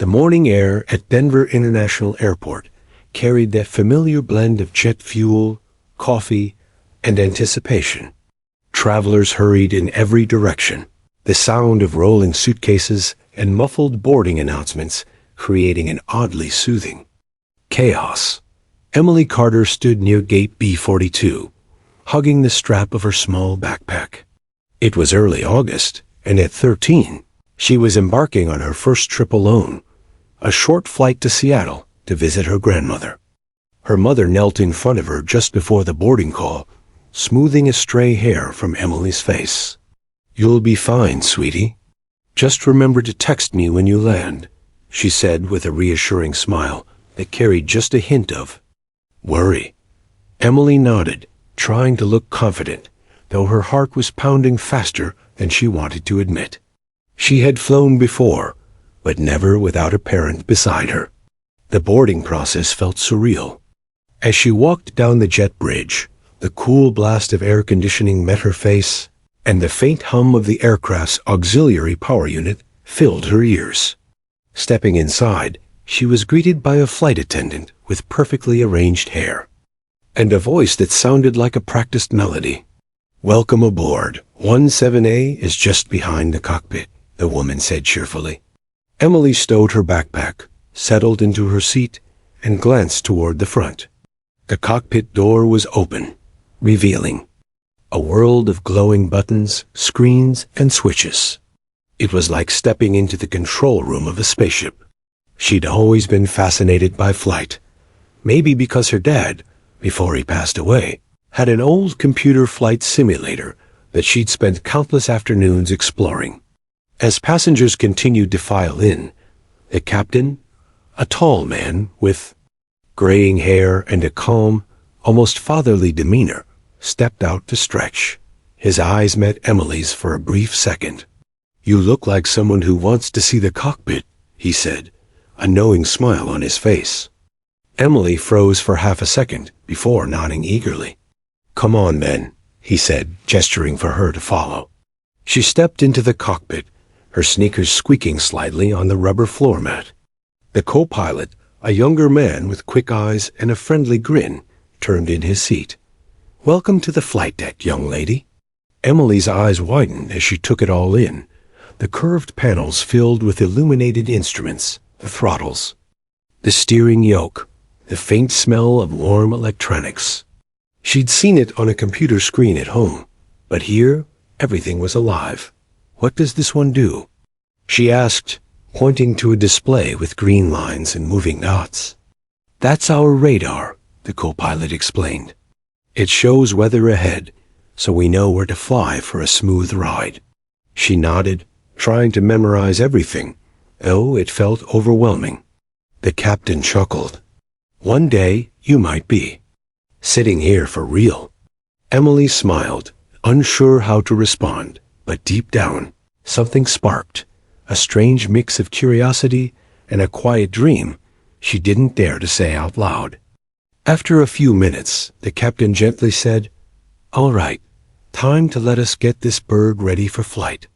The morning air at Denver International Airport carried that familiar blend of jet fuel, coffee, and anticipation. Travelers hurried in every direction, the sound of rolling suitcases and muffled boarding announcements creating an oddly soothing chaos. Emily Carter stood near gate B42, hugging the strap of her small backpack. It was early August, and at 13, she was embarking on her first trip alone, a short flight to Seattle to visit her grandmother. Her mother knelt in front of her just before the boarding call, smoothing a stray hair from Emily's face. "You'll be fine, sweetie. Just remember to text me when you land," she said with a reassuring smile that carried just a hint of worry. Emily nodded, trying to look confident, though her heart was pounding faster than she wanted to admit. She had flown before, but never without a parent beside her. The boarding process felt surreal. As she walked down the jet bridge, the cool blast of air conditioning met her face, and the faint hum of the aircraft's auxiliary power unit filled her ears. Stepping inside, she was greeted by a flight attendant with perfectly arranged hair, and a voice that sounded like a practiced melody. "Welcome aboard. 17A is just behind the cockpit," the woman said cheerfully. Emily stowed her backpack, settled into her seat, and glanced toward the front. The cockpit door was open, revealing a world of glowing buttons, screens, and switches. It was like stepping into the control room of a spaceship. She'd always been fascinated by flight, maybe because her dad, before he passed away, had an old computer flight simulator that she'd spent countless afternoons exploring. As passengers continued to file in, the captain, a tall man with graying hair and a calm, almost fatherly demeanor, stepped out to stretch. His eyes met Emily's for a brief second. "You look like someone who wants to see the cockpit," he said, a knowing smile on his face. Emily froze for half a second before nodding eagerly. "Come on, then," he said, gesturing for her to follow. She stepped into the cockpit, her sneakers squeaking slightly on the rubber floor mat. The co-pilot, a younger man with quick eyes and a friendly grin, turned in his seat. "Welcome to the flight deck, young lady." Emily's eyes widened as she took it all in. The curved panels filled with illuminated instruments, the throttles, the steering yoke, the faint smell of warm electronics. She'd seen it on a computer screen at home, but here everything was alive. "What does this one do?" she asked, pointing to a display with green lines and moving dots. "That's our radar," the co-pilot explained. "It shows weather ahead, so we know where to fly for a smooth ride." She nodded, trying to memorize everything, though it felt overwhelming. The captain chuckled. "One day you might be sitting here for real." Emily smiled, unsure how to respond, but deep down, something sparked, a strange mix of curiosity and a quiet dream she didn't dare to say out loud. After a few minutes, the captain gently said, "All right, time to let us get this bird ready for flight."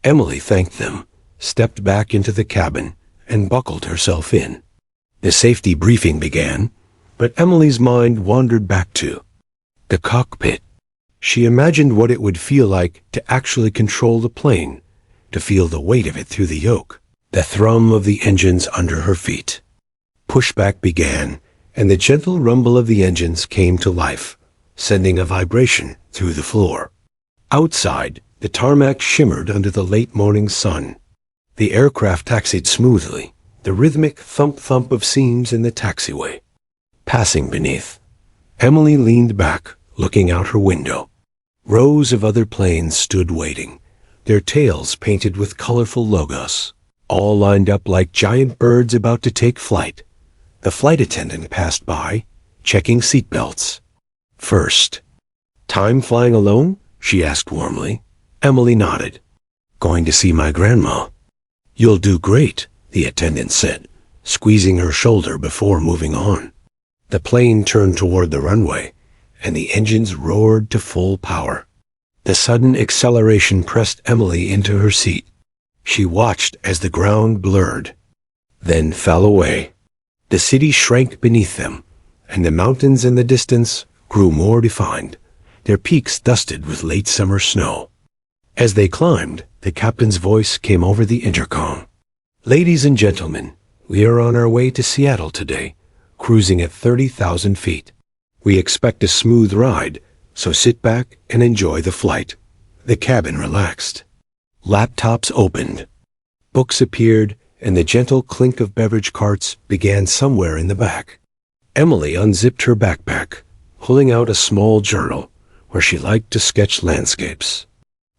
Emily thanked them, stepped back into the cabin, and buckled herself in. The safety briefing began, but Emily's mind wandered back to the cockpit. She imagined what it would feel like to actually control the plane, to feel the weight of it through the yoke, the thrum of the engines under her feet. Pushback began, and the gentle rumble of the engines came to life, sending a vibration through the floor. Outside, the tarmac shimmered under the late morning sun. The aircraft taxied smoothly, the rhythmic thump-thump of seams in the taxiway. Passing beneath, Emily leaned back, looking out her window. Rows of other planes stood waiting, their tails painted with colorful logos, all lined up like giant birds about to take flight. The flight attendant passed by, checking seatbelts. "First, time flying alone?" she asked warmly. Emily nodded. "Going to see my grandma." "You'll do great," the attendant said, squeezing her shoulder before moving on. The plane turned toward the runway, and the engines roared to full power. The sudden acceleration pressed Emily into her seat. She watched as the ground blurred. then fell away. The city shrank beneath them, and the mountains in the distance grew more defined, their peaks dusted with late summer snow. As they climbed, the captain's voice came over the intercom. "Ladies and gentlemen, we are on our way to Seattle today, cruising at 30,000 feet. We expect a smooth ride, so sit back and enjoy the flight." The cabin relaxed. Laptops opened. Books appeared, and the gentle clink of beverage carts began somewhere in the back. Emily unzipped her backpack, pulling out a small journal where she liked to sketch landscapes.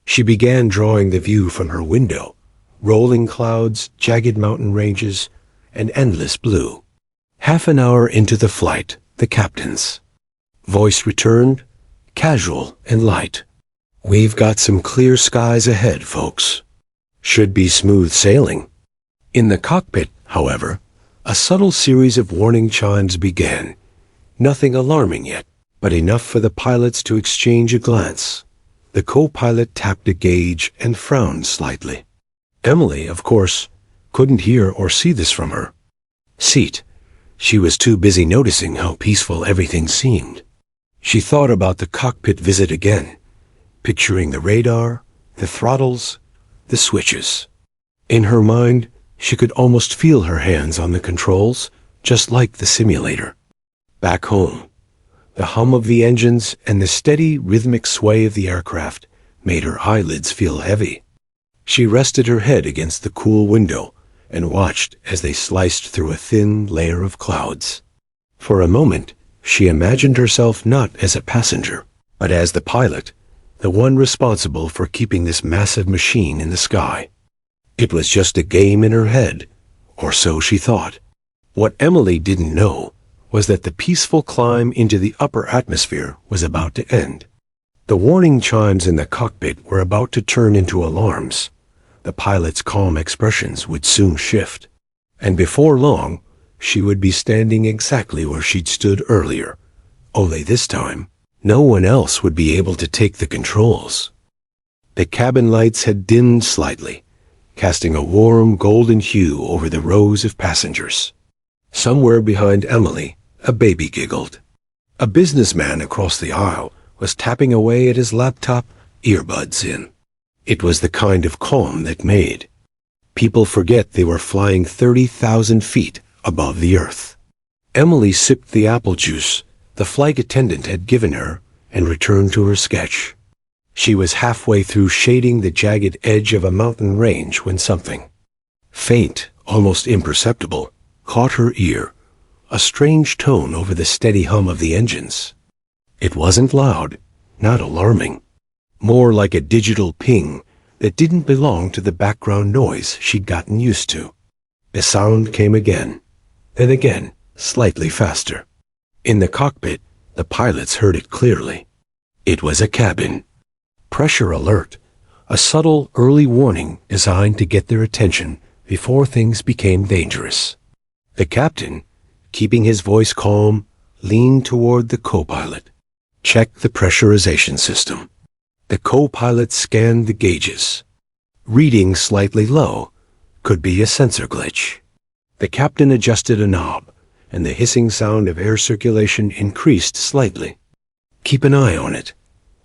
She began drawing the view from her window, rolling clouds, jagged mountain ranges, and endless blue. Half an hour into the flight, the captain's voice returned, casual and light. "We've got some clear skies ahead, folks. Should be smooth sailing." In the cockpit, however, a subtle series of warning chimes began. Nothing alarming yet, but enough for the pilots to exchange a glance. The co-pilot tapped a gauge and frowned slightly. Emily, of course, couldn't hear or see this from her seat. She was too busy noticing how peaceful everything seemed. She thought about the cockpit visit again, picturing the radar, the throttles, the switches. In her mind, she could almost feel her hands on the controls, just like the simulator. Back home, the hum of the engines and the steady, rhythmic sway of the aircraft made her eyelids feel heavy. She rested her head against the cool window and watched as they sliced through a thin layer of clouds. For a moment, she imagined herself not as a passenger, but as the pilot, the one responsible for keeping this massive machine in the sky. It was just a game in her head, or so she thought. What Emily didn't know was that the peaceful climb into the upper atmosphere was about to end. The warning chimes in the cockpit were about to turn into alarms. The pilot's calm expressions would soon shift, and before long, she would be standing exactly where she'd stood earlier. Only this time, no one else would be able to take the controls. The cabin lights had dimmed slightly, casting a warm golden hue over the rows of passengers. Somewhere behind Emily, a baby giggled. A businessman across the aisle was tapping away at his laptop, earbuds in. It was the kind of calm that made people forget they were flying 30,000 feet above the earth. Emily sipped the apple juice the flight attendant had given her and returned to her sketch. She was halfway through shading the jagged edge of a mountain range when something faint, almost imperceptible, caught her ear, a strange tone over the steady hum of the engines. It wasn't loud, not alarming, more like a digital ping that didn't belong to the background noise she'd gotten used to. The sound came again, then again, slightly faster. In the cockpit, the pilots heard it clearly. It was a cabin pressure alert, a subtle early warning designed to get their attention before things became dangerous. The captain, keeping his voice calm, leaned toward the co-pilot. "Check the pressurization system." The co-pilot scanned the gauges. Reading slightly low, could be a sensor glitch. The captain adjusted a knob, and the hissing sound of air circulation increased slightly. "Keep an eye on it."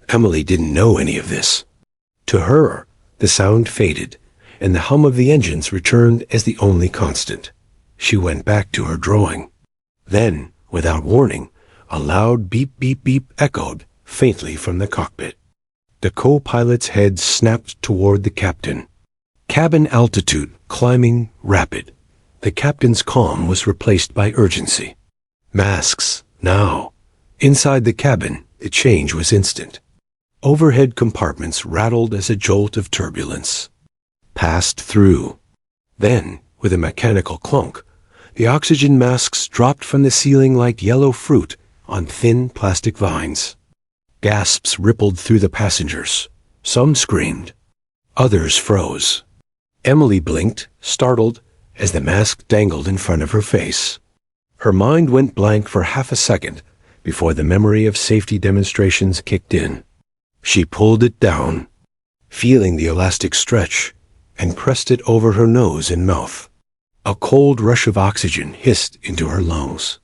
Emily didn't know any of this. To her, the sound faded, and the hum of the engines returned as the only constant. She went back to her drawing. Then, without warning, a loud beep beep beep echoed faintly from the cockpit. The co-pilot's head snapped toward the captain. Cabin altitude climbing rapid. The captain's calm was replaced by urgency. Masks, now. Inside the cabin, the change was instant. Overhead compartments rattled as a jolt of turbulence passed through. Then, with a mechanical clunk, the oxygen masks dropped from the ceiling like yellow fruit on thin plastic vines. Gasps rippled through the passengers. Some screamed. Others froze. Emily blinked, startled, as the mask dangled in front of her face. Her mind went blank for half a second before the memory of safety demonstrations kicked in. She pulled it down, feeling the elastic stretch, and pressed it over her nose and mouth. A cold rush of oxygen hissed into her lungs.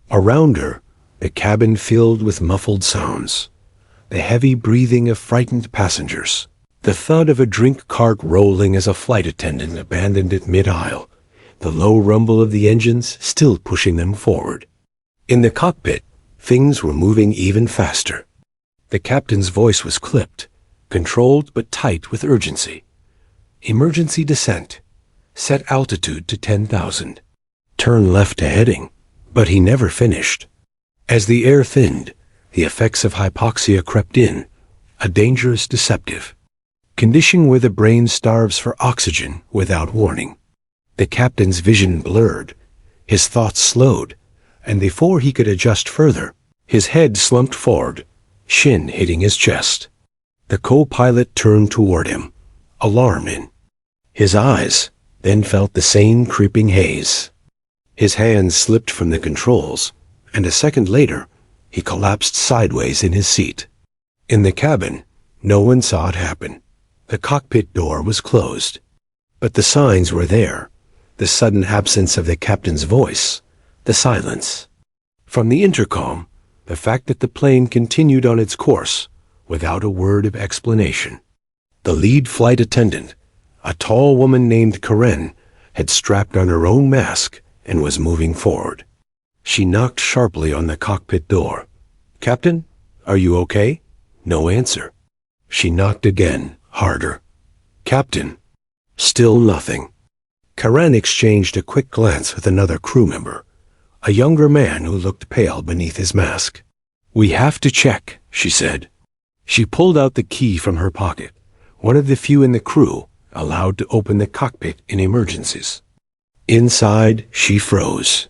Around her, the cabin filled with muffled sounds. The heavy breathing of frightened passengers. The thud of a drink cart rolling as a flight attendant abandoned it mid-aisle. The low rumble of the engines still pushing them forward. In the cockpit, things were moving even faster. The captain's voice was clipped, controlled but tight with urgency. Emergency descent. Set altitude to 10,000. Turn left to heading. But he never finished. As the air thinned, the effects of hypoxia crept in, a dangerous deceptive condition where the brain starves for oxygen without warning. The captain's vision blurred, his thoughts slowed, and before he could adjust further, his head slumped forward, shin hitting his chest. The co-pilot turned toward him, alarm in his eyes, then felt the same creeping haze. His hands slipped from the controls, and a second later, he collapsed sideways in his seat. In the cabin, no one saw it happen. The cockpit door was closed. But the signs were there. The sudden absence of the captain's voice. The silence. From the intercom, the fact that the plane continued on its course, without a word of explanation. The lead flight attendant, a tall woman named Karen, had strapped on her own mask and was moving forward. She knocked sharply on the cockpit door. "Captain, are you okay?" No answer. She knocked again, harder. "Captain." Still nothing. Karen exchanged a quick glance with another crew member, a younger man who looked pale beneath his mask. "We have to check," she said. She pulled out the key from her pocket, one of the few in the crew allowed to open the cockpit in emergencies. Inside, she froze.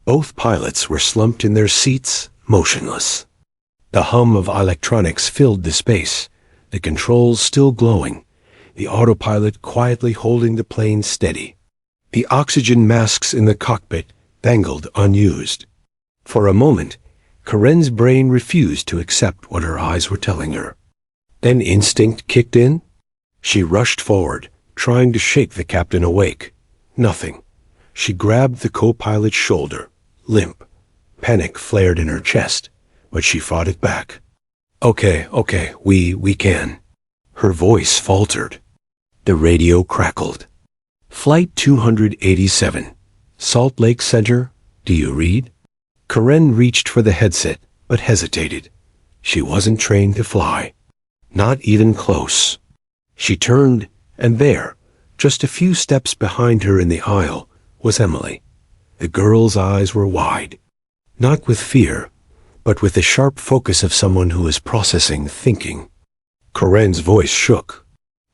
Both pilots were slumped in their seats, motionless. The hum of electronics filled the space, the controls still glowing, the autopilot quietly holding the plane steady. The oxygen masks in the cockpit dangled unused. For a moment, Karen's brain refused to accept what her eyes were telling her. Then instinct kicked in. She rushed forward, trying to shake the captain awake. Nothing. She grabbed the co-pilot's shoulder, limp. Panic flared in her chest, but she fought it back. Okay, we can." Her voice faltered. The radio crackled. "Flight 287, Salt Lake Center, do you read?" Karen reached for the headset, but hesitated. She wasn't trained to fly. Not even close. She turned, and there, just a few steps behind her in the aisle, was Emily. The girl's eyes were wide. Not with fear, but with the sharp focus of someone who is processing thinking. Karen's voice shook.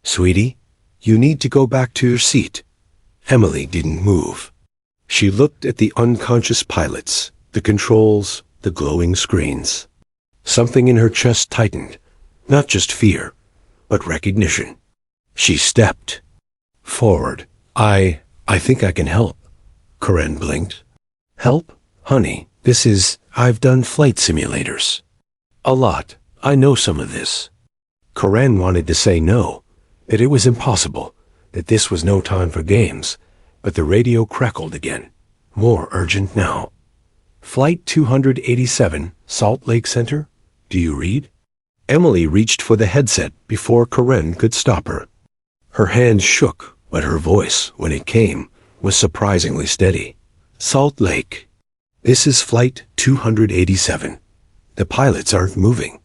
"Sweetie, you need to go back to your seat." Emily didn't move. She looked at the unconscious pilots, the controls, the glowing screens. Something in her chest tightened, not just fear, but recognition. She stepped forward. I think I can help." Karen blinked. "Help? Honey, I've done flight simulators. A lot. I know some of this." Karen wanted to say no, that it was impossible, that this was no time for games, but the radio crackled again, more urgent now. "Flight 287, Salt Lake Center, do you read?" Emily reached for the headset before Karen could stop her. Her hands shook, but her voice, when it came, was surprisingly steady. "Salt Lake. This is Flight 287. The pilots aren't moving."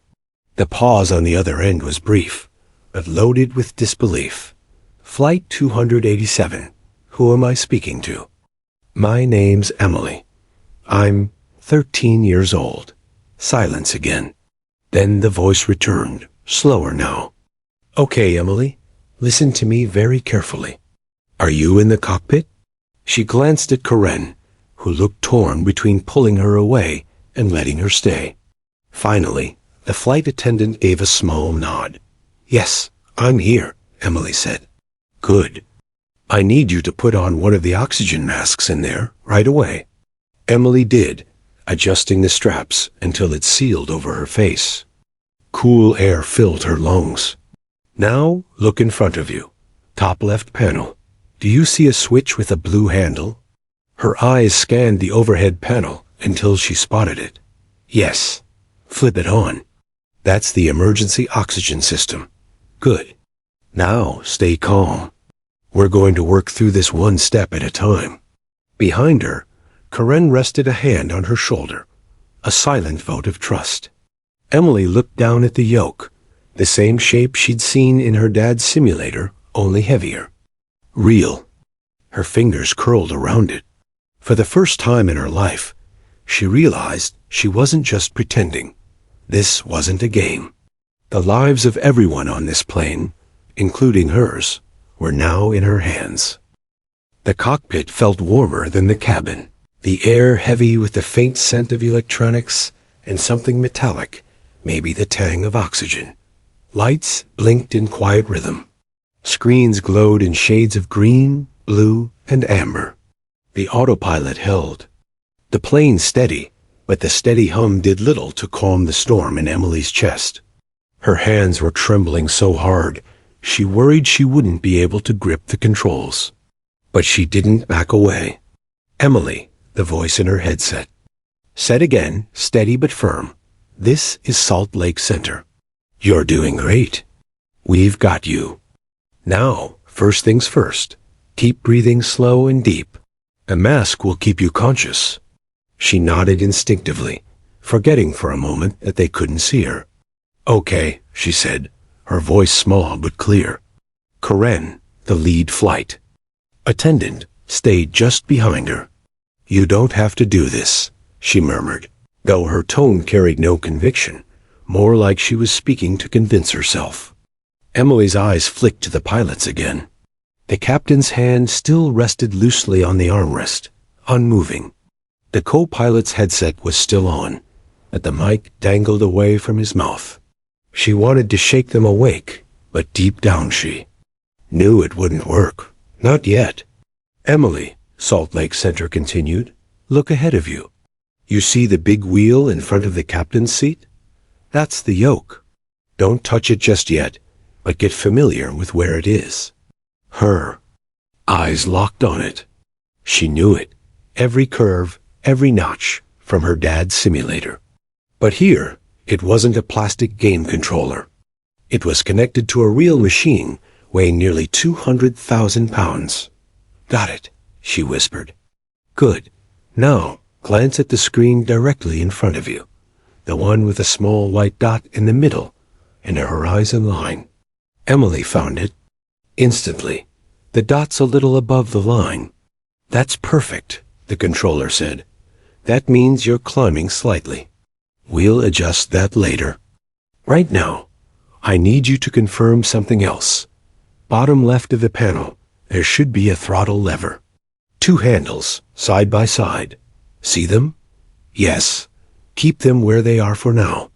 The pause on the other end was brief, but loaded with disbelief. "Flight 287. Who am I speaking to?" "My name's Emily. I'm 13 years old." Silence again. Then the voice returned, slower now. "Okay, Emily, listen to me very carefully. Are you in the cockpit?" She glanced at Karen, who looked torn between pulling her away and letting her stay. Finally, the flight attendant gave a small nod. "Yes, I'm here," Emily said. "Good. I need you to put on one of the oxygen masks in there right away." Emily did, adjusting the straps until it sealed over her face. Cool air filled her lungs. "Now, look in front of you. Top left panel. Do you see a switch with a blue handle? Her eyes scanned the overhead panel until she spotted it. Yes. Flip it on. That's the emergency oxygen system. Good. Now, stay calm. We're going to work through this one step at a time. Behind her, Karen rested a hand on her shoulder, a silent vote of trust. Emily looked down at the yoke, the same shape she'd seen in her dad's simulator, only heavier. Real. Her fingers curled around it. For the first time in her life, she realized she wasn't just pretending. This wasn't a game. The lives of everyone on this plane, including hers, were now in her hands. The cockpit felt warmer than the cabin, the air heavy with the faint scent of electronics and something metallic, maybe the tang of oxygen. Lights blinked in quiet rhythm. Screens glowed in shades of green, blue, and amber. The autopilot held. The plane steady, but the steady hum did little to calm the storm in Emily's chest. Her hands were trembling so hard, she worried she wouldn't be able to grip the controls. But she didn't back away. Emily, the voice in her headset. Said again, steady but firm. This is Salt Lake Center. You're doing great. We've got you. Now, first things first. Keep breathing slow and deep. A mask will keep you conscious. She nodded instinctively, forgetting for a moment that they couldn't see her. Okay, she said, her voice small but clear. Karen, the lead flight attendant, stayed just behind her. You don't have to do this, she murmured, though her tone carried no conviction, more like she was speaking to convince herself. Emily's eyes flicked to the pilots again. The captain's hand still rested loosely on the armrest, unmoving. The co-pilot's headset was still on, but the mic dangled away from his mouth. She wanted to shake them awake, but deep down she knew it wouldn't work. Not yet. Emily, Salt Lake Center continued, look ahead of you. You see the big wheel in front of the captain's seat? That's the yoke. Don't touch it just yet, but get familiar with where it is. Her eyes locked on it. She knew it, every curve, every notch, from her dad's simulator. But here, it wasn't a plastic game controller. It was connected to a real machine weighing nearly 200,000 pounds. Got it, she whispered. Good. Now, glance at the screen directly in front of you, the one with a small white dot in the middle and a horizon line. Emily found it. Instantly, the dot's a little above the line. That's perfect, the controller said. That means you're climbing slightly. We'll adjust that later. Right now, I need you to confirm something else. Bottom left of the panel, there should be a throttle lever. 2 handles, side by side. See them? Yes. Keep them where they are for now.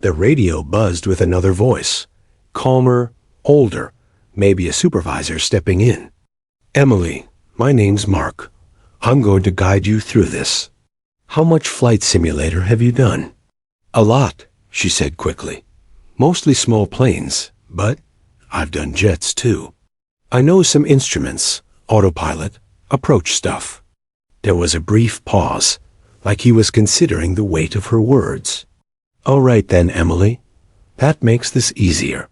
The radio buzzed with another voice. Calmer, older, maybe a supervisor stepping in. Emily, my name's Mark. I'm going to guide you through this. How much flight simulator have you done? A lot, she said quickly. Mostly small planes, but I've done jets too. I know some instruments, autopilot, approach stuff. There was a brief pause, like he was considering the weight of her words. All right then, Emily. That makes this easier.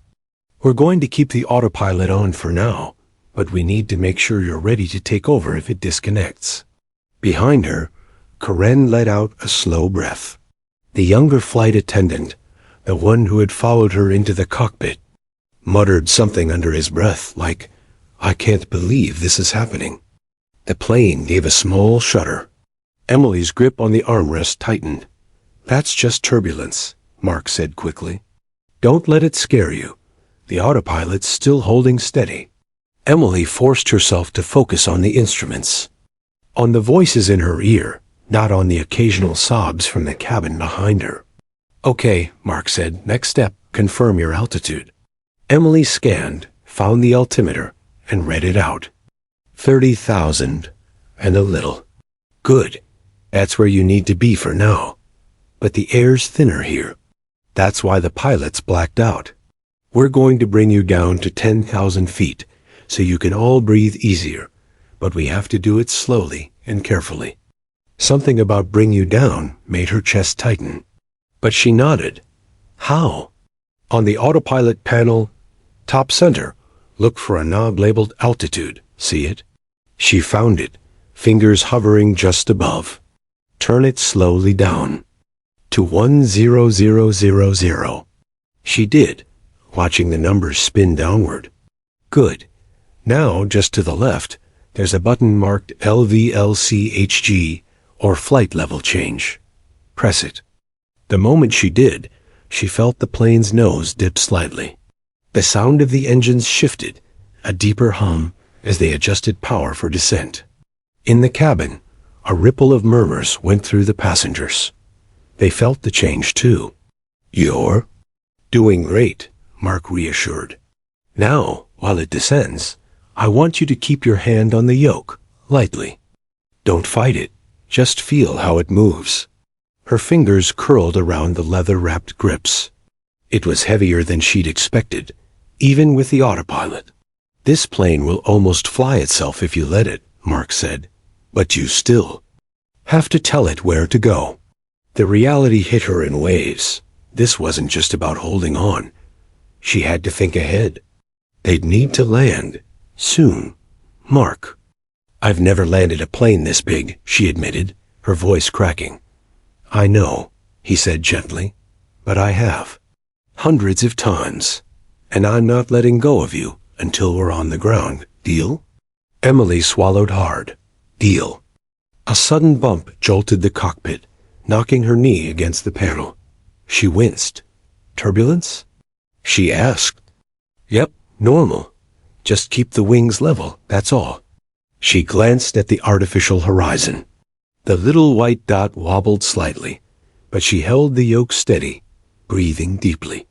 We're going to keep the autopilot on for now, but we need to make sure you're ready to take over if it disconnects. Behind her, Karen let out a slow breath. The younger flight attendant, the one who had followed her into the cockpit, muttered something under his breath like, I can't believe this is happening. The plane gave a small shudder. Emily's grip on the armrest tightened. That's just turbulence, Mark said quickly. Don't let it scare you. The autopilot's still holding steady. Emily forced herself to focus on the instruments, on the voices in her ear, not on the occasional sobs from the cabin behind her. Okay, Mark said. Next step, confirm your altitude. Emily scanned, found the altimeter, and read it out. 30,000 and a little. Good. That's where you need to be for now. But the air's thinner here. That's why the pilot's blacked out. We're going to bring you down to 10,000 feet, so you can all breathe easier, but we have to do it slowly and carefully. Something about bring you down made her chest tighten. But she nodded. How? On the autopilot panel, top center, look for a knob labeled altitude. See it? She found it, fingers hovering just above. Turn it slowly down to 10000. She did, watching the numbers spin downward. Good. Now, just to the left, there's a button marked LVLCHG, or flight level change. Press it. The moment she did, she felt the plane's nose dip slightly. The sound of the engines shifted, a deeper hum, as they adjusted power for descent. In the cabin, a ripple of murmurs went through the passengers. They felt the change too. You're doing great, Mark reassured. Now, while it descends, I want you to keep your hand on the yoke, lightly. Don't fight it, just feel how it moves. Her fingers curled around the leather-wrapped grips. It was heavier than she'd expected, even with the autopilot. This plane will almost fly itself if you let it, Mark said. But you still have to tell it where to go. The reality hit her in waves. This wasn't just about holding on. She had to think ahead. They'd need to land. Soon. Mark. I've never landed a plane this big, she admitted, her voice cracking. I know, he said gently, but I have. Hundreds of times. And I'm not letting go of you until we're on the ground. Deal? Emily swallowed hard. Deal. A sudden bump jolted the cockpit, knocking her knee against the panel. She winced. Turbulence? She asked. Yep, normal. Just keep the wings level, that's all. She glanced at the artificial horizon. The little white dot wobbled slightly, but she held the yoke steady, breathing deeply.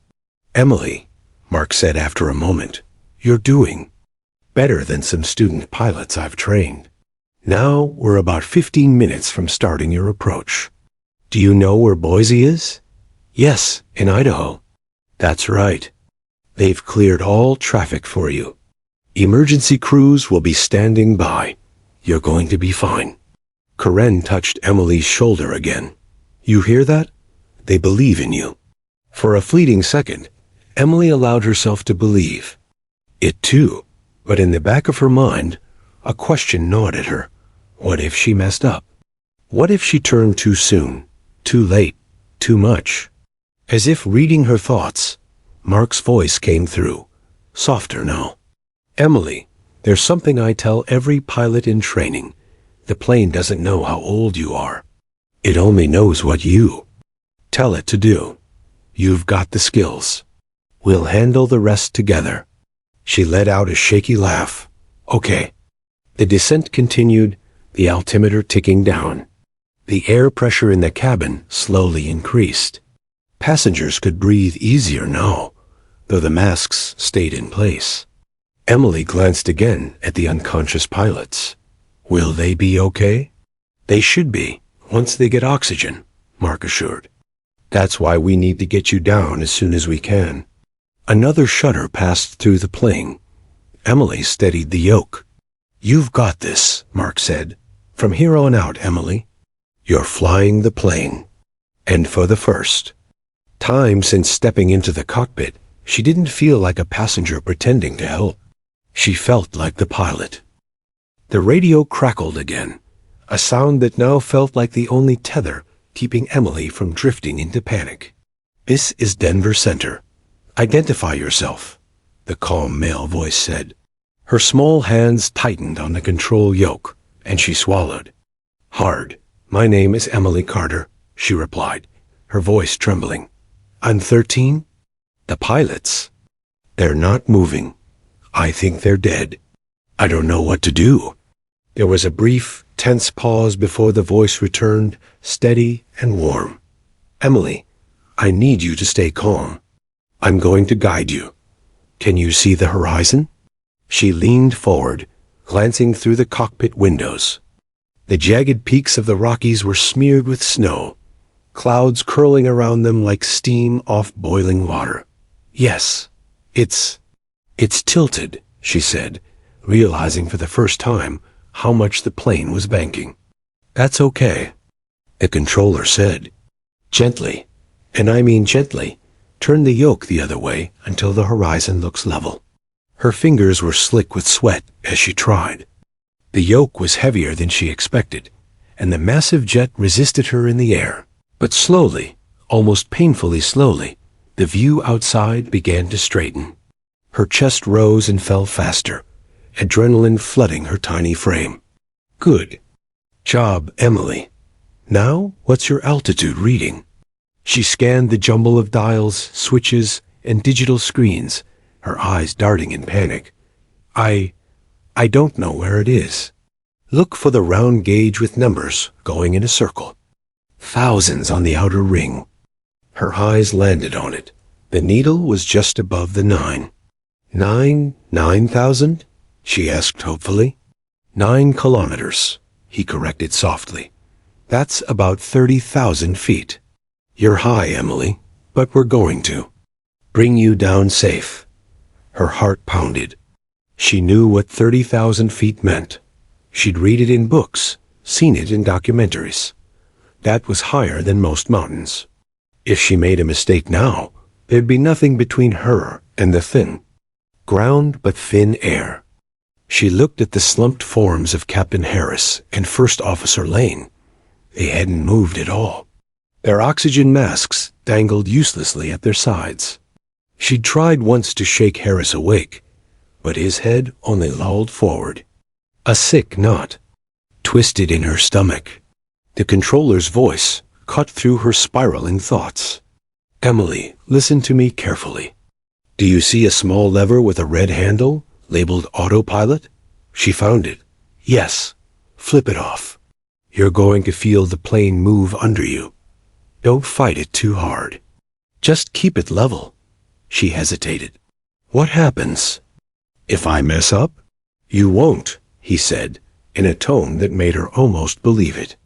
Emily, Mark said after a moment, you're doing better than some student pilots I've trained. Now we're about 15 minutes from starting your approach. Do you know where Boise is? Yes, in Idaho. That's right. They've cleared all traffic for you. Emergency crews will be standing by. You're going to be fine. Karen touched Emily's shoulder again. You hear that? They believe in you. For a fleeting second, Emily allowed herself to believe. It too, but in the back of her mind, a question gnawed at her. What if she messed up? What if she turned too soon, too late, too much? As if reading her thoughts, Mark's voice came through, softer now. Emily, there's something I tell every pilot in training. The plane doesn't know how old you are. It only knows what you tell it to do. You've got the skills. We'll handle the rest together. She let out a shaky laugh. Okay. The descent continued, the altimeter ticking down. The air pressure in the cabin slowly increased. Passengers could breathe easier now, though the masks stayed in place. Emily glanced again at the unconscious pilots. Will they be okay? They should be, once they get oxygen, Mark assured. That's why we need to get you down as soon as we can. Another shudder passed through the plane. Emily steadied the yoke. You've got this, Mark said. From here on out, Emily. You're flying the plane. And for the first time since stepping into the cockpit, she didn't feel like a passenger pretending to help. She felt like the pilot. The radio crackled again, a sound that now felt like the only tether keeping Emily from drifting into panic. This is Denver Center. Identify yourself, the calm male voice said. Her small hands tightened on the control yoke, and she swallowed. Hard. My name is Emily Carter, she replied, her voice trembling. I'm 13? The pilots. They're not moving. I think they're dead. I don't know what to do. There was a brief, tense pause before the voice returned, steady and warm. Emily, I need you to stay calm. I'm going to guide you. Can you see the horizon? She leaned forward, glancing through the cockpit windows. The jagged peaks of the Rockies were smeared with snow, clouds curling around them like steam off boiling water. Yes, it's tilted, she said, realizing for the first time how much the plane was banking. "That's okay," the controller said. "Gently, and I mean gently, turn the yoke the other way until the horizon looks level." Her fingers were slick with sweat as she tried. The yoke was heavier than she expected, and the massive jet resisted her in the air. But slowly, almost painfully slowly, the view outside began to straighten. Her chest rose and fell faster, adrenaline flooding her tiny frame. "Good job, Emily. Now, what's your altitude reading?" She scanned the jumble of dials, switches, and digital screens, her eyes darting in panic. I don't know where it is." "Look for the round gauge with numbers going in a circle. Thousands on the outer ring." Her eyes landed on it. The needle was just above the 9. 9,000? She asked hopefully. 9 kilometers, he corrected softly. "That's about 30,000 feet. You're high, Emily, but we're going to bring you down safe." Her heart pounded. She knew what 30,000 feet meant. She'd read it in books, seen it in documentaries. That was higher than most mountains. If she made a mistake now, there'd be nothing between her and the thin ground but thin air. She looked at the slumped forms of Captain Harris and First Officer Lane. They hadn't moved at all. Their oxygen masks dangled uselessly at their sides. She'd tried once to shake Harris awake, but his head only lolled forward. A sick knot twisted in her stomach. The controller's voice cut through her spiraling thoughts. "Emily, listen to me carefully. Do you see a small lever with a red handle, labeled autopilot?" She found it. "Yes. Flip it off. You're going to feel the plane move under you. Don't fight it too hard. Just keep it level." She hesitated. "What happens if I mess up?" "You won't," he said, in a tone that made her almost believe it.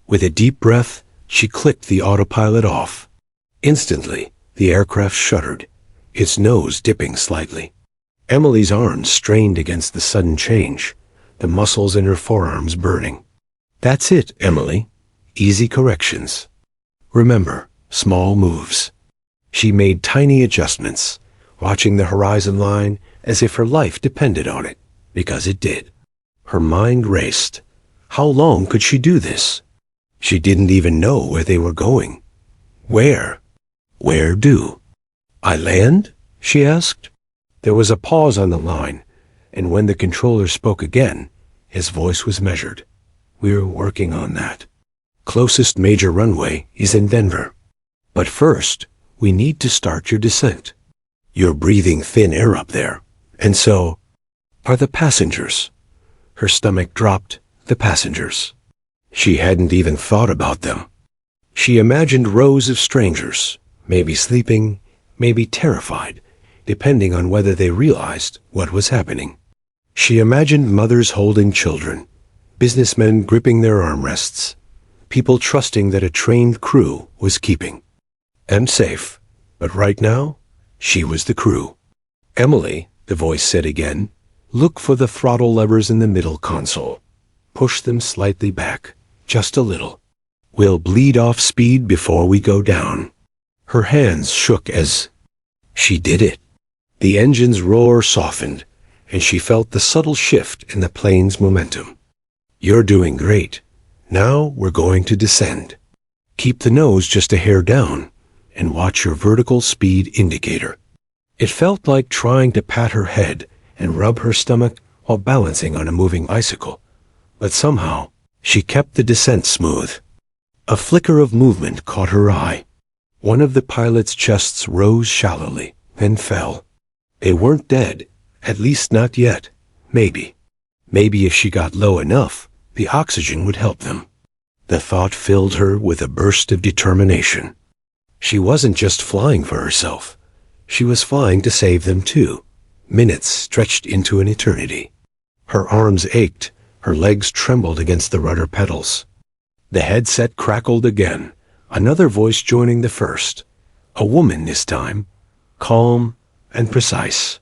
With a deep breath, she clicked the autopilot off. Instantly, the aircraft shuddered, its nose dipping slightly. Emily's arms strained against the sudden change, the muscles in her forearms burning. "That's it, Emily. Easy corrections. Remember, small moves." She made tiny adjustments, watching the horizon line as if her life depended on it, because it did. Her mind raced. How long could she do this? She didn't even know where they were going. Where? Where do? "I land?" she asked. There was a pause on the line, and when the controller spoke again, his voice was measured. "We're working on that. Closest major runway is in Denver. But first, we need to start your descent. You're breathing thin air up there, and so are the passengers." Her stomach dropped. The passengers. She hadn't even thought about them. She imagined rows of strangers, maybe sleeping, maybe terrified, depending on whether they realized what was happening. She imagined mothers holding children, businessmen gripping their armrests, people trusting that a trained crew was keeping them safe. But right now, she was the crew. "Emily," the voice said again, "look for the throttle levers in the middle console. Push them slightly back, just a little. We'll bleed off speed before we go down." Her hands shook as she did it. The engine's roar softened, and she felt the subtle shift in the plane's momentum. "You're doing great. Now we're going to descend. Keep the nose just a hair down, and watch your vertical speed indicator." It felt like trying to pat her head and rub her stomach while balancing on a moving bicycle. But somehow, she kept the descent smooth. A flicker of movement caught her eye. One of the pilot's chests rose shallowly, then fell. They weren't dead, at least not yet. Maybe. Maybe if she got low enough, the oxygen would help them. The thought filled her with a burst of determination. She wasn't just flying for herself. She was flying to save them too. Minutes stretched into an eternity. Her arms ached, her legs trembled against the rudder pedals. The headset crackled again, another voice joining the first. A woman this time, calm and precise.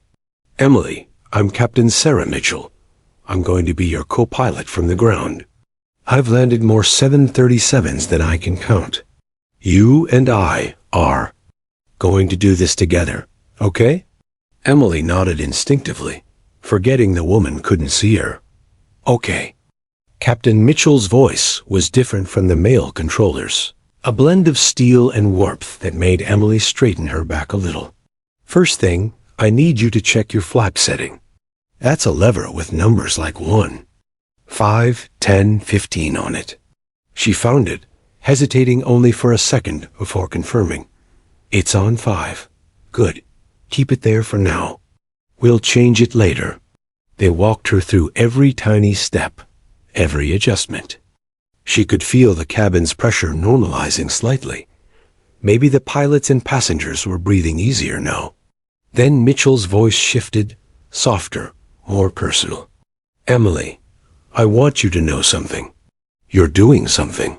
"Emily, I'm Captain Sarah Mitchell. I'm going to be your co-pilot from the ground. I've landed more 737s than I can count. You and I are going to do this together, okay? Emily nodded instinctively, forgetting the woman couldn't see her. Okay. Captain Mitchell's voice was different from the male controllers, a blend of steel and warmth that made Emily straighten her back a little. First thing, I need you to check your flap setting. That's a lever with numbers like 1, 5, 10, 15 on it. She found it, hesitating only for a second before confirming. It's on 5. Good. Keep it there for now. We'll change it later. They walked her through every tiny step, every adjustment. She could feel the cabin's pressure normalizing slightly. Maybe the pilots and passengers were breathing easier now. Then Mitchell's voice shifted, softer, more personal. Emily, I want you to know something. You're doing something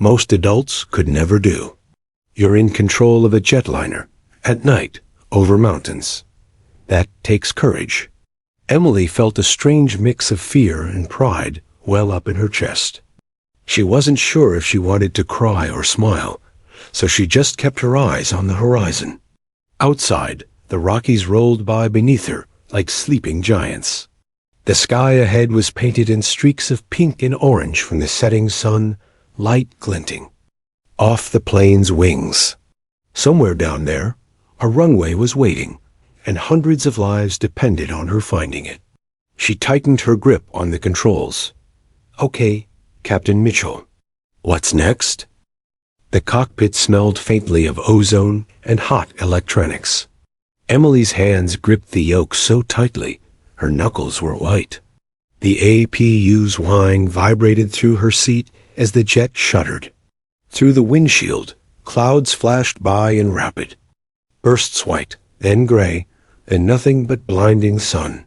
most adults could never do. You're in control of a jetliner, at night, over mountains. That takes courage. Emily felt a strange mix of fear and pride well up in her chest. She wasn't sure if she wanted to cry or smile, so she just kept her eyes on the horizon. Outside, the Rockies rolled by beneath her like sleeping giants. The sky ahead was painted in streaks of pink and orange from the setting sun, light glinting. Off the plane's wings. Somewhere down there, a runway was waiting, and hundreds of lives depended on her finding it. She tightened her grip on the controls. Okay, Captain Mitchell. What's next? The cockpit smelled faintly of ozone and hot electronics. Emily's hands gripped the yoke so tightly, her knuckles were white. The APU's whine vibrated through her seat as the jet shuddered. Through the windshield, clouds flashed by in rapid. Bursts white, then gray, and nothing but blinding sun.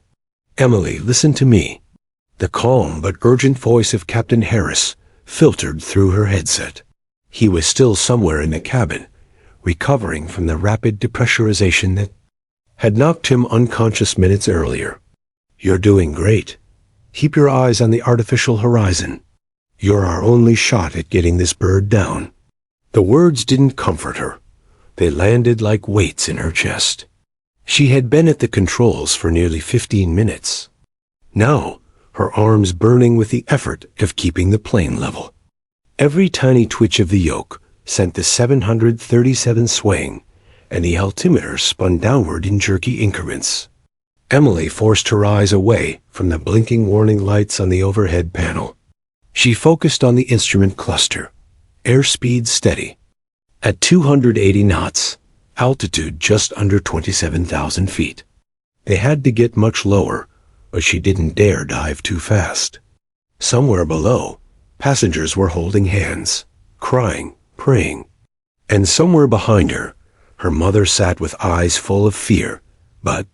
Emily, listen to me. The calm but urgent voice of Captain Harris filtered through her headset. He was still somewhere in the cabin, recovering from the rapid depressurization that had knocked him unconscious minutes earlier. You're doing great. Keep your eyes on the artificial horizon. You're our only shot at getting this bird down. The words didn't comfort her. They landed like weights in her chest. She had been at the controls for nearly 15 minutes. Now, her arms burning with the effort of keeping the plane level. Every tiny twitch of the yoke sent the 737 swaying, and the altimeter spun downward in jerky increments. Emily forced her eyes away from the blinking warning lights on the overhead panel. She focused on the instrument cluster. Airspeed steady. At 280 knots, altitude just under 27,000 feet. They had to get much lower, but she didn't dare dive too fast. Somewhere below, passengers were holding hands, crying, praying. And somewhere behind her, her mother sat with eyes full of fear, but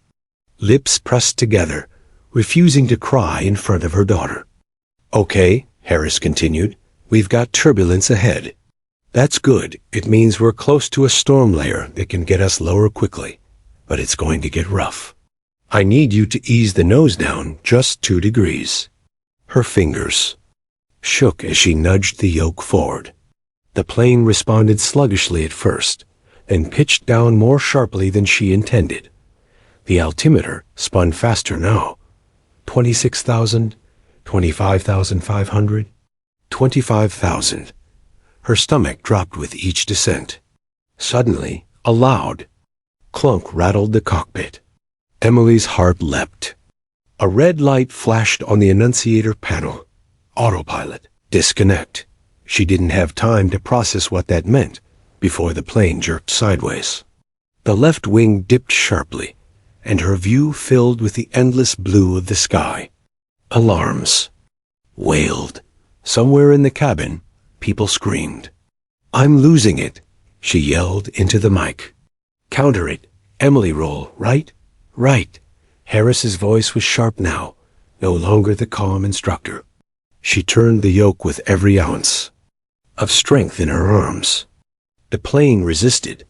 lips pressed together, refusing to cry in front of her daughter. Okay, Harris continued, we've got turbulence ahead. That's good. It means we're close to a storm layer that can get us lower quickly, but it's going to get rough. I need you to ease the nose down just 2 degrees. Her fingers shook as she nudged the yoke forward. The plane responded sluggishly at first, then pitched down more sharply than she intended. The altimeter spun faster now. 26,000, 25,500, 25,000. Her stomach dropped with each descent. Suddenly, a loud clunk rattled the cockpit. Emily's heart leapt. A red light flashed on the annunciator panel. Autopilot. Disconnect. She didn't have time to process what that meant before the plane jerked sideways. The left wing dipped sharply, and her view filled with the endless blue of the sky. Alarms wailed. Somewhere in the cabin, people screamed. I'm losing it, she yelled into the mic. Counter it. Emily, roll. Right? Right. Harris's voice was sharp now, no longer the calm instructor. She turned the yoke with every ounce of strength in her arms. The plane resisted,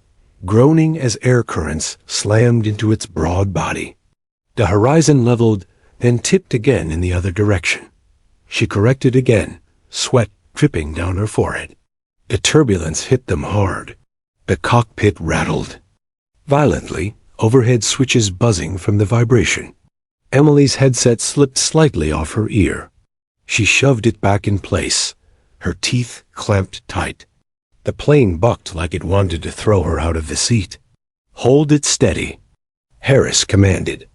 groaning as air currents slammed into its broad body. The horizon leveled, then tipped again in the other direction. She corrected again, sweat dripping down her forehead. The turbulence hit them hard. The cockpit rattled violently, overhead switches buzzing from the vibration. Emily's headset slipped slightly off her ear. She shoved it back in place, her teeth clamped tight. The plane bucked like it wanted to throw her out of the seat. "Hold it steady," Harris commanded.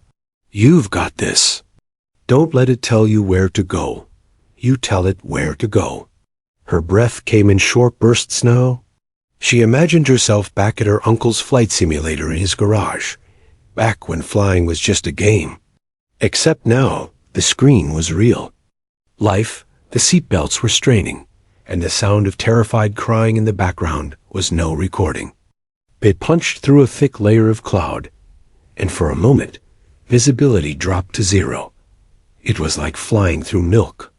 "You've got this. Don't let it tell you where to go. You tell it where to go." Her breath came in short bursts now. She imagined herself back at her uncle's flight simulator in his garage, back when flying was just a game. Except now, the screen was real. Life, the seatbelts were straining, and the sound of terrified crying in the background was no recording. It punched through a thick layer of cloud, and for a moment, visibility dropped to zero. It was like flying through milk.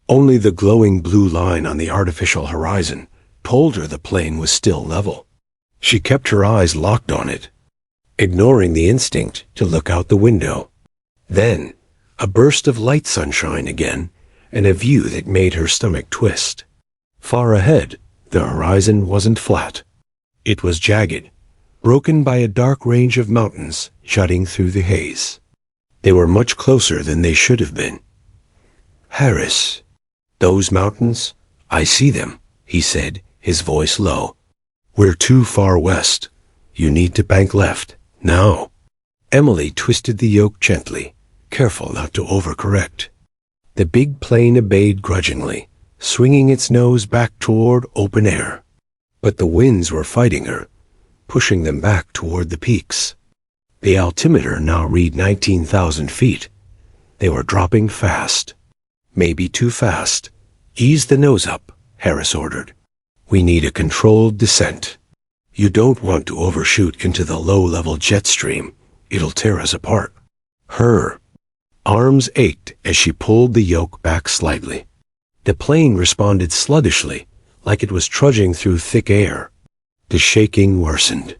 Only the glowing blue line on the artificial horizon told her the plane was still level. She kept her eyes locked on it, ignoring the instinct to look out the window. Then, a burst of light sunshine again, and a view that made her stomach twist. Far ahead, the horizon wasn't flat. It was jagged, broken by a dark range of mountains jutting through the haze. They were much closer than they should have been. "Harris, those mountains, I see them," he said, his voice low. "We're too far west. You need to bank left, now." Emily twisted the yoke gently, careful not to overcorrect. The big plane obeyed grudgingly, swinging its nose back toward open air. But the winds were fighting her, pushing them back toward the peaks. The altimeter now read 19,000 feet. They were dropping fast. Maybe too fast. "Ease the nose up," Harris ordered. "We need a controlled descent. You don't want to overshoot into the low-level jet stream. It'll tear us apart." Her arms ached as she pulled the yoke back slightly. The plane responded sluggishly, like it was trudging through thick air. The shaking worsened.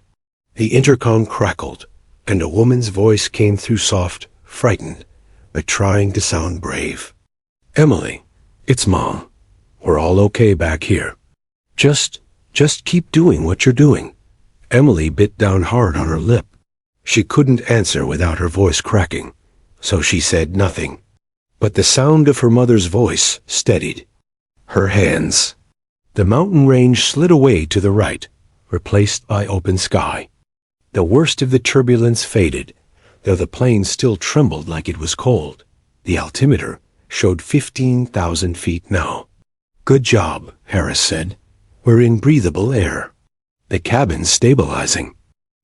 The intercom crackled, and a woman's voice came through soft, frightened, but trying to sound brave. "Emily, it's Mom. We're all okay back here. Just keep doing what you're doing." Emily bit down hard on her lip. She couldn't answer without her voice cracking, so she said nothing. But the sound of her mother's voice steadied. Her hands. The mountain range slid away to the right, replaced by open sky. The worst of the turbulence faded, though the plane still trembled like it was cold. The altimeter showed 15,000 feet now. "Good job," Harris said. "We're in breathable air. The cabin's stabilizing.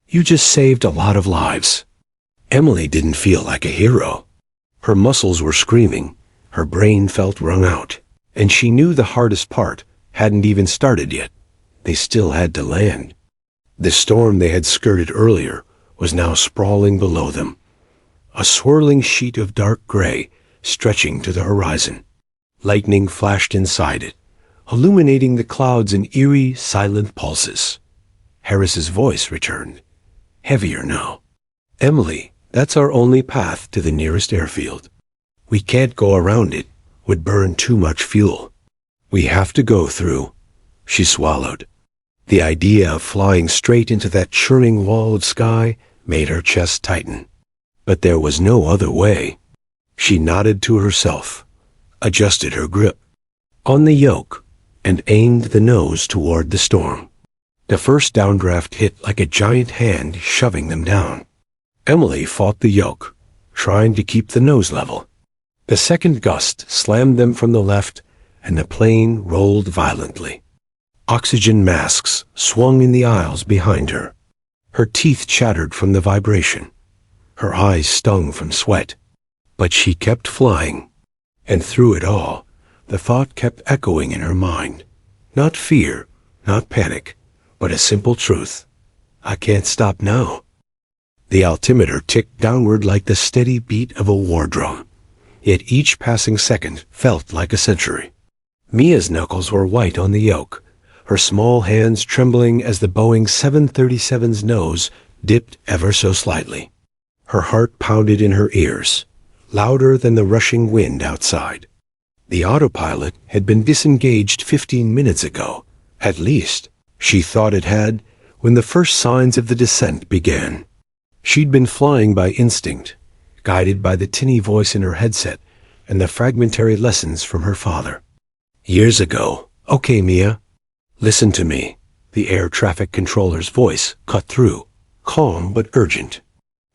You just saved a lot of lives." Emily didn't feel like a hero. Her muscles were screaming, her brain felt wrung out, and she knew the hardest part hadn't even started yet. They still had to land. The storm they had skirted earlier was now sprawling below them, a swirling sheet of dark gray stretching to the horizon. Lightning flashed inside it, illuminating the clouds in eerie, silent pulses. Harris's voice returned, heavier now. "Emily, that's our only path to the nearest airfield. We can't go around it, would burn too much fuel. We have to go through." She swallowed. The idea of flying straight into that churning wall of sky made her chest tighten. But there was no other way. She nodded to herself, adjusted her grip on the yoke, and aimed the nose toward the storm. The first downdraft hit like a giant hand shoving them down. Emily fought the yoke, trying to keep the nose level. The second gust slammed them from the left, and the plane rolled violently. Oxygen masks swung in the aisles behind her. Her teeth chattered from the vibration. Her eyes stung from sweat. But she kept flying. And through it all, the thought kept echoing in her mind. Not fear, not panic, but a simple truth. I can't stop now. The altimeter ticked downward like the steady beat of a war drum. Yet each passing second felt like a century. Mia's knuckles were white on the yoke, her small hands trembling as the Boeing 737's nose dipped ever so slightly. Her heart pounded in her ears, louder than the rushing wind outside. The autopilot had been disengaged 15 minutes ago, at least, she thought it had, when the first signs of the descent began. She'd been flying by instinct, guided by the tinny voice in her headset and the fragmentary lessons from her father. Years ago. Okay, Mia. Listen to me. The air traffic controller's voice cut through, calm but urgent.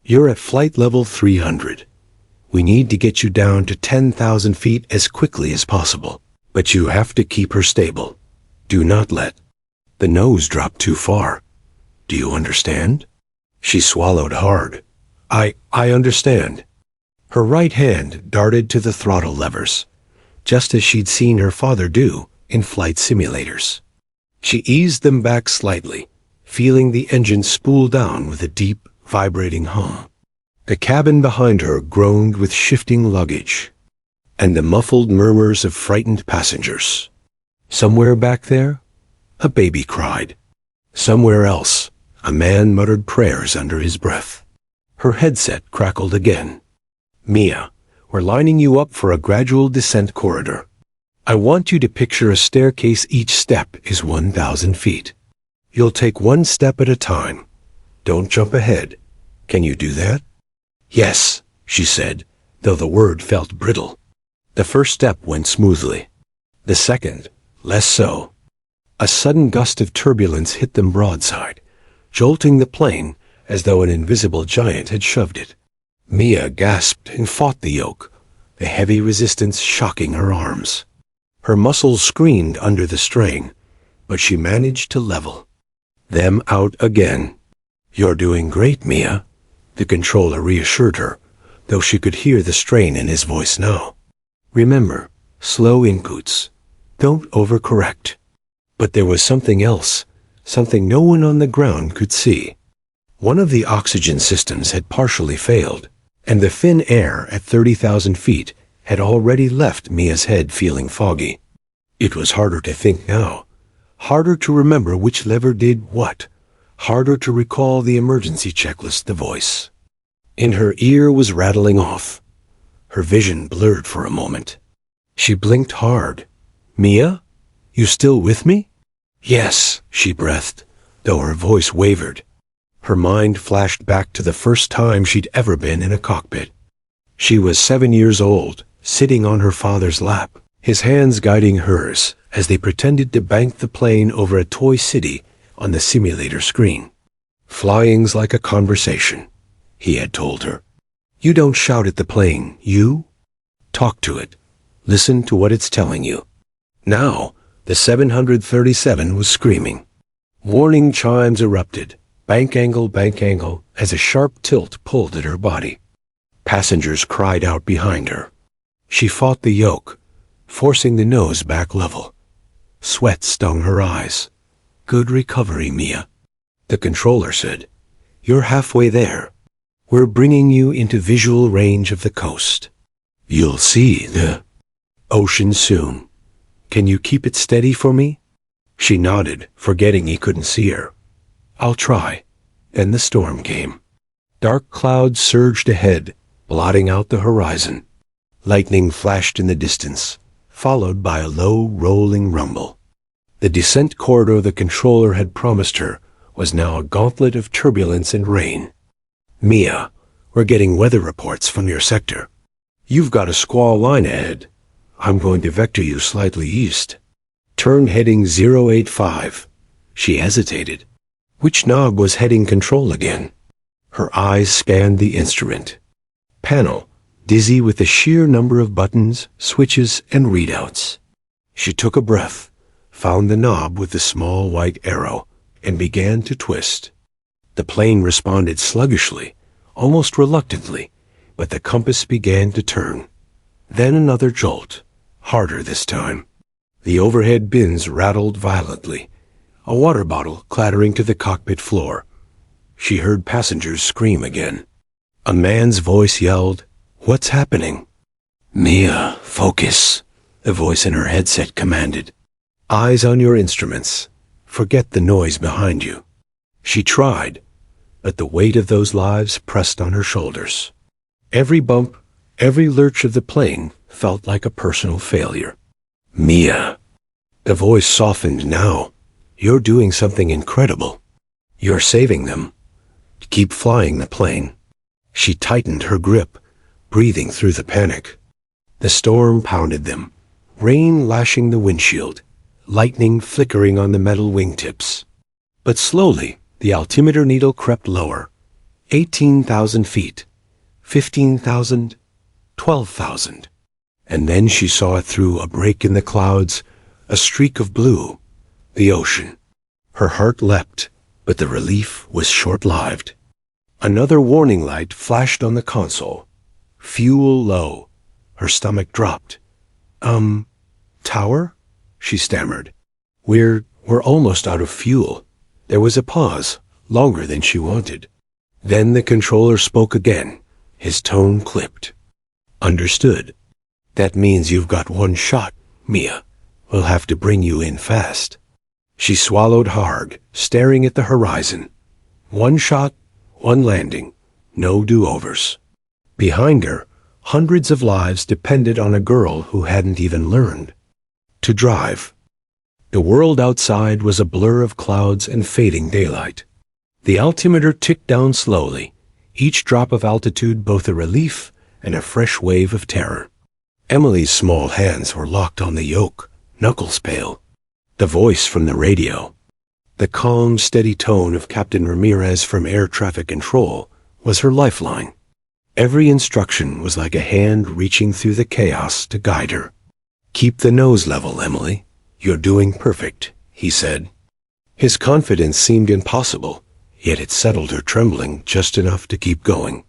You're at flight level 300. We need to get you down to 10,000 feet as quickly as possible, but you have to keep her stable. Do not let the nose drop too far. Do you understand? She swallowed hard. I understand. Her right hand darted to the throttle levers, just as she'd seen her father do in flight simulators. She eased them back slightly, feeling the engine spool down with a deep, vibrating hum. The cabin behind her groaned with shifting luggage and the muffled murmurs of frightened passengers. Somewhere back there, a baby cried. Somewhere else, a man muttered prayers under his breath. Her headset crackled again. Mia, we're lining you up for a gradual descent corridor. I want you to picture a staircase. Each step is 1,000 feet. You'll take one step at a time. Don't jump ahead. Can you do that? Yes, she said, though the word felt brittle. The first step went smoothly. The second, less so. A sudden gust of turbulence hit them broadside, jolting the plane as though an invisible giant had shoved it. Mia gasped and fought the yoke, the heavy resistance shocking her arms. Her muscles screamed under the strain, but she managed to level them out again. You're doing great, Mia, the controller reassured her, though she could hear the strain in his voice now. Remember, slow inputs. Don't overcorrect. But there was something else, something no one on the ground could see. One of the oxygen systems had partially failed, and the thin air at 30,000 feet had already left Mia's head feeling foggy. It was harder to think now, harder to remember which lever did what, harder to recall the emergency checklist. The voice in her ear was rattling off. Her vision blurred for a moment. She blinked hard. Mia? You still with me? Yes, she breathed, though her voice wavered. Her mind flashed back to the first time she'd ever been in a cockpit. She was 7 years old, sitting on her father's lap, his hands guiding hers as they pretended to bank the plane over a toy city on the simulator screen. Flying's like a conversation, he had told her. You don't shout at the plane, you talk to it. Listen to what it's telling you. Now, the 737 was screaming. Warning chimes erupted, bank angle, as a sharp tilt pulled at her body. Passengers cried out behind her. She fought the yoke, forcing the nose back level. Sweat stung her eyes. Good recovery, Mia, the controller said. You're halfway there. We're bringing you into visual range of the coast. You'll see the ocean soon. Can you keep it steady for me? She nodded, forgetting he couldn't see her. I'll try. And the storm came. Dark clouds surged ahead, blotting out the horizon. Lightning flashed in the distance, followed by a low, rolling rumble. The descent corridor the controller had promised her was now a gauntlet of turbulence and rain. Mia, we're getting weather reports from your sector. You've got a squall line ahead. I'm going to vector you slightly east. Turn heading 085. She hesitated. Which knob was heading control again? Her eyes scanned the instrument panel, dizzy with the sheer number of buttons, switches, and readouts. She took a breath, found the knob with the small white arrow, and began to twist. The plane responded sluggishly, almost reluctantly, but the compass began to turn. Then another jolt, harder this time. The overhead bins rattled violently, a water bottle clattering to the cockpit floor. She heard passengers scream again. A man's voice yelled, "What's happening?" Mia, focus, the voice in her headset commanded. Eyes on your instruments. Forget the noise behind you. She tried, but the weight of those lives pressed on her shoulders. Every bump, Every lurch of the plane felt like a personal failure. Mia. The voice softened now. You're doing something incredible. You're saving them. Keep flying the plane. She tightened her grip, breathing through the panic. The storm pounded them, rain lashing the windshield, lightning flickering on the metal wingtips. But slowly, the altimeter needle crept lower. 18,000 feet, 15,000, 12,000. And then she saw it through a break in the clouds, a streak of blue, the ocean. Her heart leapt, but the relief was short-lived. Another warning light flashed on the console. Fuel low. Her stomach dropped. Tower? She stammered. We're almost out of fuel. There was a pause, longer than she wanted. Then the controller spoke again, his tone clipped. Understood. That means you've got one shot, Mia. We'll have to bring you in fast. She swallowed hard, staring at the horizon. One shot, one landing. No do-overs. Behind her, hundreds of lives depended on a girl who hadn't even learned to drive. The world outside was a blur of clouds and fading daylight. The altimeter ticked down slowly, each drop of altitude both a relief and a fresh wave of terror. Emily's small hands were locked on the yoke, knuckles pale. The voice from the radio, the calm, steady tone of Captain Ramirez from Air Traffic Control, was her lifeline. Every instruction was like a hand reaching through the chaos to guide her. Keep the nose level, Emily. You're doing perfect, he said. His confidence seemed impossible, yet it settled her trembling just enough to keep going.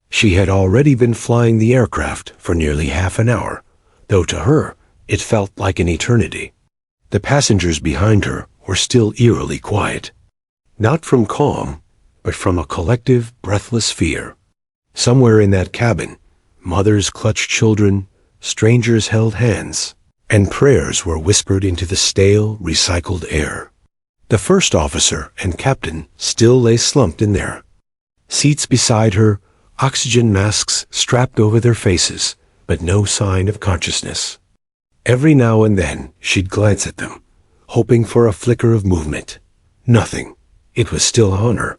She had already been flying the aircraft for nearly half an hour, though to her it felt like an eternity. The passengers behind her were still eerily quiet. Not from calm, but from a collective, breathless fear. Somewhere in that cabin, mothers clutched children, strangers held hands, and prayers were whispered into the stale, recycled air. The first officer and captain still lay slumped in there. Seats beside her, oxygen masks strapped over their faces, but no sign of consciousness. Every now and then she'd glance at them, hoping for a flicker of movement. Nothing. It was still on her.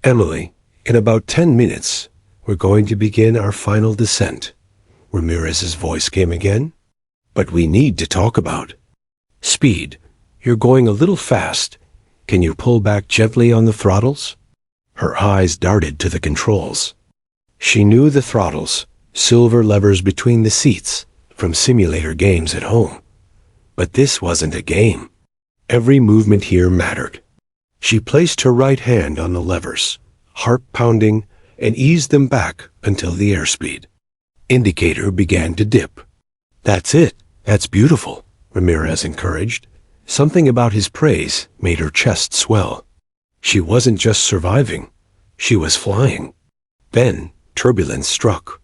Emily, in about 10 minutes, we're going to begin our final descent. Ramirez's voice came again. But we need to talk about speed. You're going a little fast. Can you pull back gently on the throttles? Her eyes darted to the controls. She knew the throttles, silver levers between the seats, from simulator games at home. But this wasn't a game. Every movement here mattered. She placed her right hand on the levers, heart pounding, and eased them back until the airspeed indicator began to dip. That's it. That's beautiful, Ramirez encouraged. Something about his praise made her chest swell. She wasn't just surviving. She was flying. Then turbulence struck.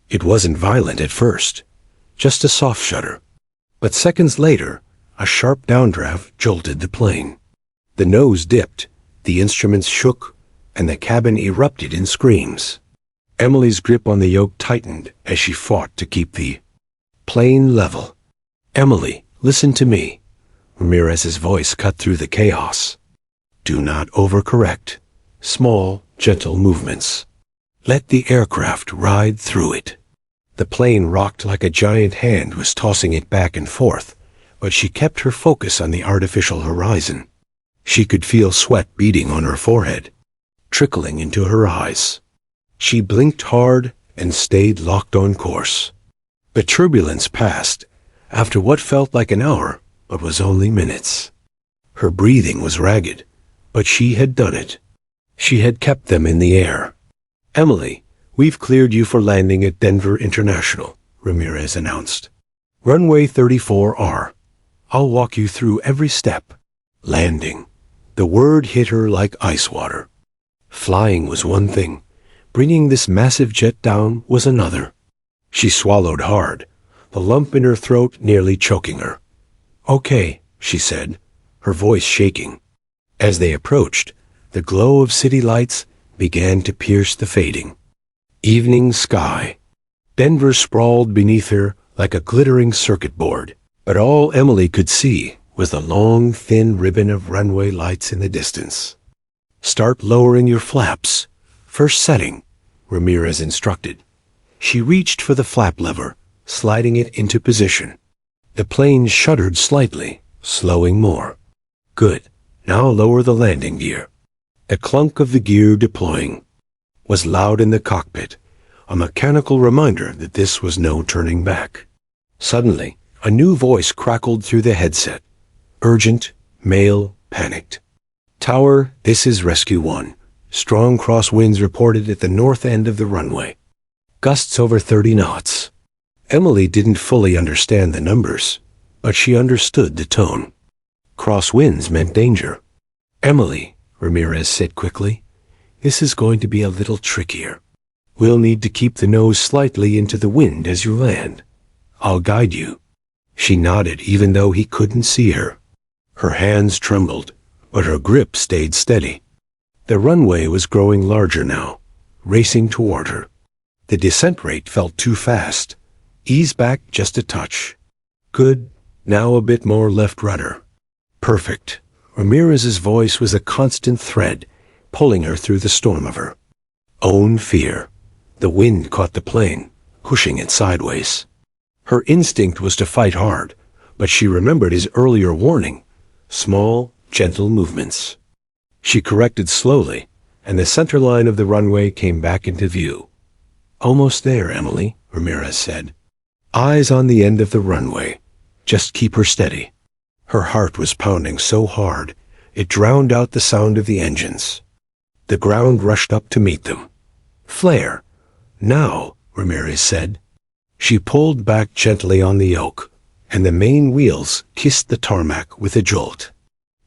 It wasn't violent at first, just a soft shudder. But seconds later, a sharp downdraft jolted the plane. The nose dipped, the instruments shook, and the cabin erupted in screams. Emily's grip on the yoke tightened as she fought to keep the plane level. Emily, listen to me. Ramirez's voice cut through the chaos. Do not overcorrect. Small, gentle movements. Let the aircraft ride through it. The plane rocked like a giant hand was tossing it back and forth, but she kept her focus on the artificial horizon. She could feel sweat beading on her forehead, trickling into her eyes. She blinked hard and stayed locked on course. The turbulence passed, after what felt like an hour, but was only minutes. Her breathing was ragged, but she had done it. She had kept them in the air. Emily, we've cleared you for landing at Denver International, Ramirez announced. Runway 34R. I'll walk you through every step. Landing. The word hit her like ice water. Flying was one thing. Bringing this massive jet down was another. She swallowed hard, the lump in her throat nearly choking her. Okay, she said, her voice shaking. As they approached, the glow of city lights began to pierce the fading evening sky. Denver sprawled beneath her like a glittering circuit board, but all Emily could see was the long, thin ribbon of runway lights in the distance. "Start lowering your flaps. First setting," Ramirez instructed. She reached for the flap lever, sliding it into position. The plane shuddered slightly, slowing more. "Good. Now lower the landing gear." The clunk of the gear deploying was loud in the cockpit, a mechanical reminder that this was no turning back. Suddenly, a new voice crackled through the headset. Urgent, male, panicked. "Tower, this is Rescue 1. Strong crosswinds reported at the north end of the runway. Gusts over 30 knots. Emily didn't fully understand the numbers, but she understood the tone. Crosswinds meant danger. "Emily," Ramirez said quickly, "this is going to be a little trickier. We'll need to keep the nose slightly into the wind as you land. I'll guide you." She nodded even though he couldn't see her. Her hands trembled, but her grip stayed steady. The runway was growing larger now, racing toward her. The descent rate felt too fast. Ease back just a touch. Good. Now a bit more left rudder. Perfect. Ramirez's voice was a constant thread, pulling her through the storm of her own fear. The wind caught the plane, pushing it sideways. Her instinct was to fight hard, but she remembered his earlier warning. Small, gentle movements. She corrected slowly, and the center line of the runway came back into view. "Almost there, Emily," Ramirez said. "Eyes on the end of the runway. Just keep her steady." Her heart was pounding so hard, it drowned out the sound of the engines. The ground rushed up to meet them. "Flare. Now," Ramirez said. She pulled back gently on the yoke, and the main wheels kissed the tarmac with a jolt.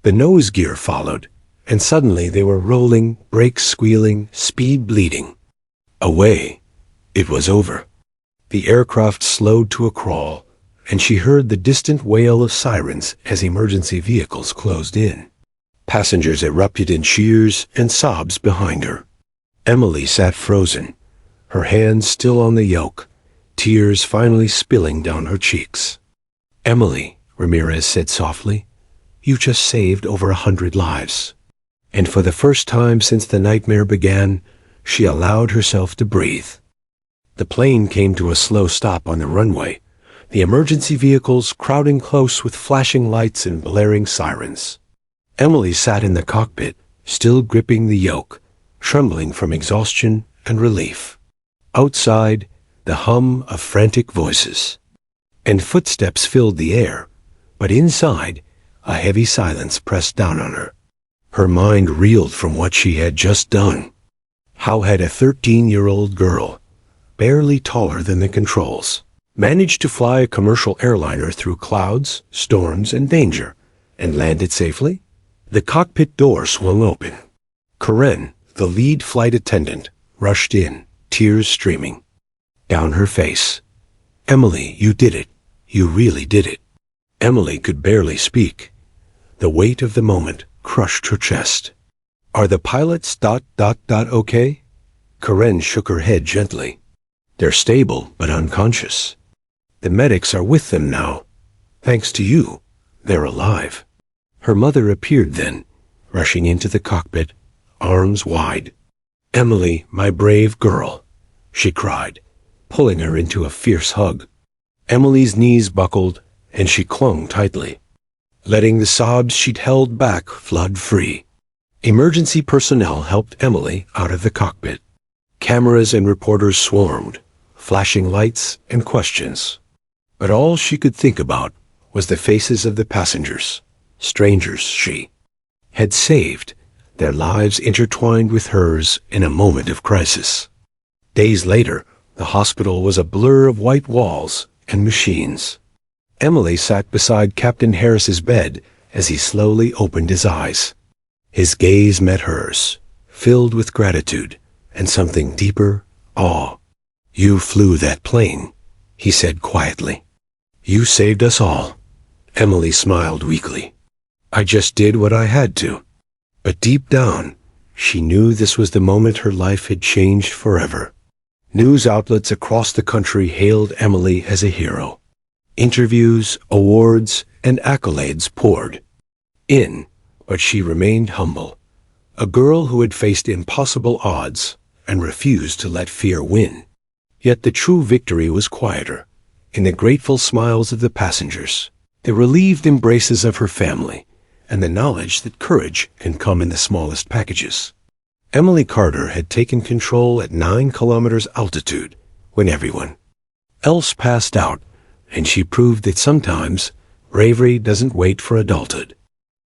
The nose gear followed, and suddenly they were rolling, brakes squealing, speed bleeding. Away. It was over. The aircraft slowed to a crawl, and she heard the distant wail of sirens as emergency vehicles closed in. Passengers erupted in cheers and sobs behind her. Emily sat frozen, her hands still on the yoke, tears finally spilling down her cheeks. "Emily," Ramirez said softly, "you just saved over 100 lives." And for the first time since the nightmare began, she allowed herself to breathe. The plane came to a slow stop on the runway, the emergency vehicles crowding close with flashing lights and blaring sirens. Emily sat in the cockpit, still gripping the yoke, trembling from exhaustion and relief. Outside, the hum of frantic voices and footsteps filled the air, but inside, a heavy silence pressed down on her. Her mind reeled from what she had just done. How had a 13-year-old girl, barely taller than the controls, managed to fly a commercial airliner through clouds, storms, and danger, and land it safely? The cockpit door swung open. Karen, the lead flight attendant, rushed in, tears streaming down her face. "Emily, you did it. You really did it." Emily could barely speak. The weight of the moment crushed her chest. "Are the pilots ... okay?" Karen shook her head gently. "They're stable, but unconscious. The medics are with them now. Thanks to you, they're alive." Her mother appeared then, rushing into the cockpit, arms wide. "Emily, my brave girl," she cried, pulling her into a fierce hug. Emily's knees buckled, and she clung tightly, letting the sobs she'd held back flood free. Emergency personnel helped Emily out of the cockpit. Cameras and reporters swarmed, flashing lights and questions. But all she could think about was the faces of the passengers, strangers she had saved, their lives intertwined with hers in a moment of crisis. Days later, the hospital was a blur of white walls and machines. Emily sat beside Captain Harris's bed as he slowly opened his eyes. His gaze met hers, filled with gratitude and something deeper, awe. "You flew that plane," he said quietly. "You saved us all." Emily smiled weakly. "I just did what I had to." But deep down, she knew this was the moment her life had changed forever. News outlets across the country hailed Emily as a hero. Interviews, awards, and accolades poured in, but she remained humble. A girl who had faced impossible odds and refused to let fear win. Yet the true victory was quieter, in the grateful smiles of the passengers, the relieved embraces of her family, and the knowledge that courage can come in the smallest packages. Emily Carter had taken control at 9 kilometers altitude when everyone else passed out, and she proved that sometimes bravery doesn't wait for adulthood.